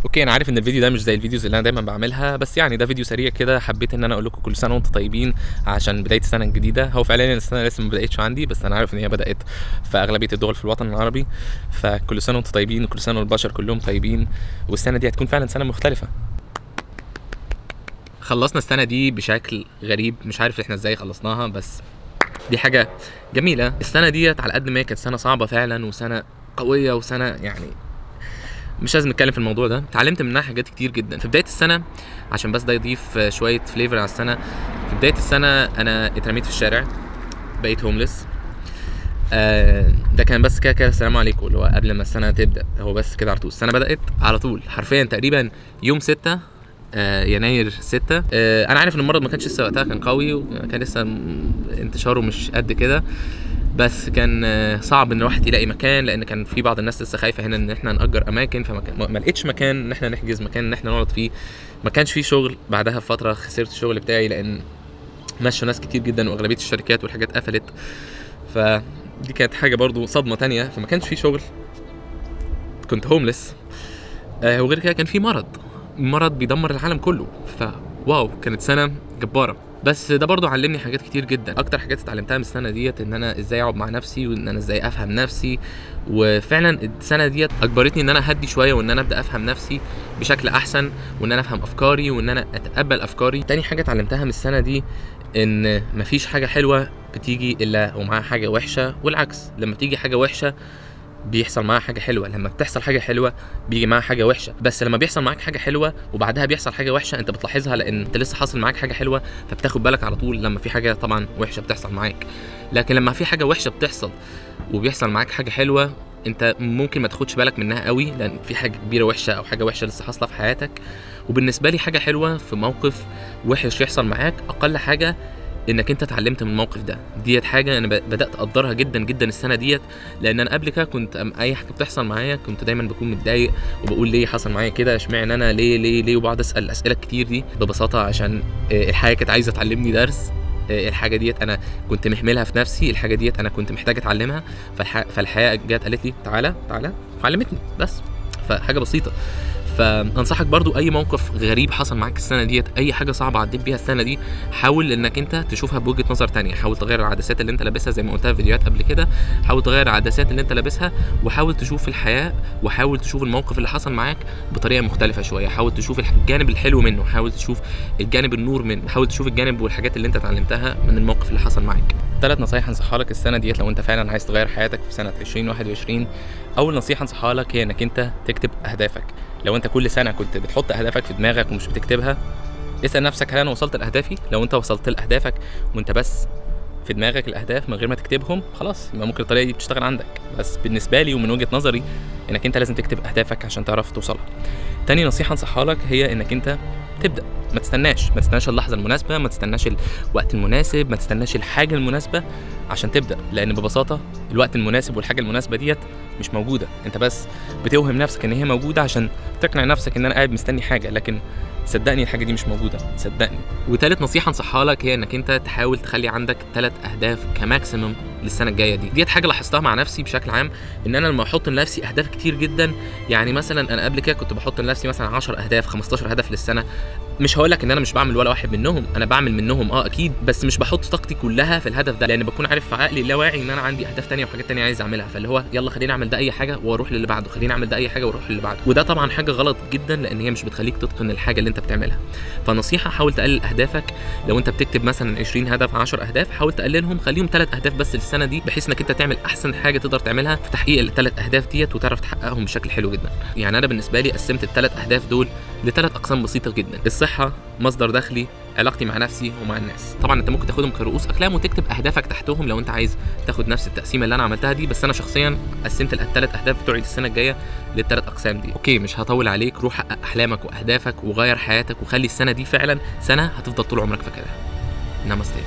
اوكي انا عارف ان الفيديو ده مش زي الفيديوز اللي انا دايما بعملها، بس يعني ده فيديو سريع كده، حبيت ان انا اقول لكم كل سنه وانتم طيبين عشان بدايه السنه الجديده. هو فعليا السنه لسه ما بداتش عندي، بس انا عارف ان هي بدات في اغلبيه الدول في الوطن العربي. فكل سنه وانتم طيبين، وكل سنه والبشر كلهم طيبين، والسنه دي هتكون فعلا سنه مختلفه. خلصنا السنه دي بشكل غريب، مش عارف احنا ازاي خلصناها، بس دي حاجه جميله. السنه ديت على قد ما هي كانت سنه صعبه فعلا، وسنه قويه، وسنه يعني مش لازم نتكلم في الموضوع ده، اتعلمت منها حاجات كتير جدا في بدايه السنه. عشان بس ده يضيف شويه فليفر على السنه. في بدايه السنه انا اترميت في الشارع، بقيت هوملس. ده كان بس كده السلام عليكم، اللي هو قبل ما السنه تبدا، هو بس كده على طول. السنه بدات على طول حرفيا تقريبا يوم 6 يناير 6. انا عارف ان المرض ما كانش لسه وقتها كان قوي، وكان لسه انتشاره مش قد كده، بس كان صعب ان الواحد يلاقي مكان، لان كان في بعض الناس لسه خايفه هنا ان احنا نأجر اماكن، فما لقيتش مكان ان احنا نحجز مكان ان احنا نقعد فيه. ما كانش فيه شغل. بعدها بفتره خسرت الشغل بتاعي، لان مشوا ناس كتير جدا، واغلبيه الشركات والحاجات قفلت. فدي كانت حاجه برضو صدمه تانية. فما كانش فيه شغل، كنت هوملس. وغير كده كان في مرض بيدمر العالم كله. فواو، كانت سنه جباره. بس ده برضو علمني حاجات كتير جدا. اكتر حاجات اتعلمتها من السنه ديت ان انا ازاي اقعد مع نفسي، وان انا ازاي افهم نفسي. وفعلا السنه ديت اجبرتني ان انا اهدي شويه، وان انا ابدا افهم نفسي بشكل احسن، وان انا افهم افكاري، وان انا اتقبل افكاري. تاني حاجه اتعلمتها من السنه دي ان مفيش حاجه حلوه بتيجي الا ومعاها حاجه وحشه، والعكس. لما تيجي حاجه وحشه بيحصل معاها حاجه حلوه، لما بتحصل حاجه حلوه بيجي معاها حاجه وحشه. بس لما بيحصل معاك حاجه حلوه وبعدها بيحصل حاجه وحشه، انت بتلاحظها لان انت لسه حاصل معاك حاجه حلوه، فبتاخد بالك على طول لما في حاجه طبعا وحشه بتحصل معاك. لكن لما في حاجه وحشه بتحصل وبيحصل معاك حاجه حلوه، انت ممكن ما تاخدش بالك منها قوي، لان في حاجه كبيره وحشه او حاجه وحشه لسه حاصله في حياتك. وبالنسبه لي حاجه حلوه في موقف وحش يحصل معاك، اقل حاجه انك انت اتعلمت من الموقف ده. ديت حاجه انا بدات اقدرها جدا جدا السنه ديت، لان انا قبل كده كنت اي حاجه بتحصل معايا كنت دايما بكون متضايق، وبقول ليه حصل معايا كده، اشمعنى انا، ليه ليه ليه، وبقعد اسال الاسئله الكتير دي. ببساطه عشان الحياه كانت عايزه تعلمني درس. الحاجه ديت انا كنت مهملها في نفسي، الحاجه ديت انا كنت محتاج اتعلمها. فالحياه جت قالت لي تعالى تعالى، علمتني بس. فحاجه بسيطه. فانصحك برضو اي موقف غريب حصل معاك السنه ديت، اي حاجه صعبه عديت بيها السنه دي، حاول انك انت تشوفها بوجهه نظر تانية. حاول تغير العدسات اللي انت لابسها زي ما قلتها في فيديوهات قبل كده. حاول تغير العدسات اللي انت لابسها، وحاول تشوف الحياه، وحاول تشوف الموقف اللي حصل معاك بطريقه مختلفه شويه. حاول تشوف الجانب الحلو منه، حاول تشوف الجانب النور منه، حاول تشوف الجانب والحاجات اللي انت اتعلمتها من الموقف اللي حصل معاك. 3 نصايح انصحها لك السنه ديت لو انت فعلا عايز تغير حياتك في سنه 2021. اول نصيحه انصحها لك هي انك انت تكتب اهدافك. لو انت كل سنه كنت بتحط اهدافك في دماغك ومش بتكتبها، اسال نفسك هل انا وصلت لاهدافي؟ لو انت وصلت لاهدافك وانت بس في دماغك الاهداف من غير ما تكتبهم، خلاص يبقى ممكن الطريقه دي بتشتغل عندك. بس بالنسبه لي ومن وجهه نظري انك انت لازم تكتب اهدافك عشان تعرف توصلها. تاني نصيحه انصحها لك هي انك انت تبدا. ما تستناش اللحظه المناسبه، ما تستناش الوقت المناسب، ما تستناش الحاجه المناسبه عشان تبدا، لان ببساطه الوقت المناسب والحاجه المناسبه ديت مش موجوده. انت بس بتوهم نفسك ان هي موجوده عشان تقنع نفسك ان انا قاعد مستني حاجه، لكن صدقني الحاجه دي مش موجوده، صدقني. وتالت نصيحه انصحها لك هي انك انت تحاول تخلي عندك 3 اهداف كماكسيمم للسنه الجايه ديت حاجه لاحظتها مع نفسي بشكل عام، ان انا لما احط لنفسي اهداف كتير جدا، يعني مثلا انا قبل كده كنت بحط لنفسي مثلا 10 اهداف 15 هدف للسنه. مش هقول لك ان انا مش بعمل ولا واحد منهم، انا بعمل منهم اكيد، بس مش بحط طاقتي كلها في الهدف ده، لان بكون عارف في عقلي اللاواعي ان انا عندي اهداف تانية وحاجات تانية عايز اعملها، فاللي هو يلا خليني اعمل ده اي حاجه واروح للي بعده، خليني اعمل ده اي حاجه واروح للي بعده. وده طبعا حاجه غلط جدا، لان هي مش بتخليك تتقن الحاجه اللي انت بتعملها. فنصيحه حاول تقلل اهدافك. لو انت بتكتب مثلا 20 هدف 10 اهداف، حاول تقللهم، خليهم 3 اهداف بس للسنه دي، بحيث انك انت تعمل احسن حاجه تقدر تعملها في تحقيق ال3 اهداف ديت، وتعرف تحققهم بشكل حلو جدا. يعني انا بالنسبه لي قسمت ال3 اهداف دول ل3 اقسام بسيطه جدا: الصحه، مصدر دخلي، علاقتي مع نفسي ومع الناس. طبعا انت ممكن تاخدهم كرؤوس اقلام وتكتب اهدافك تحتهم لو انت عايز تاخد نفس التقسيمه اللي انا عملتها دي، بس انا شخصيا قسمت ال3 اهداف بتوعي للسنه الجايه ل3 اقسام دي. اوكي مش هطول عليك، روح حقق احلامك واهدافك وغير حياتك، وخلي السنه دي فعلا سنه هتفضل طول عمرك فاكرها. نامستي.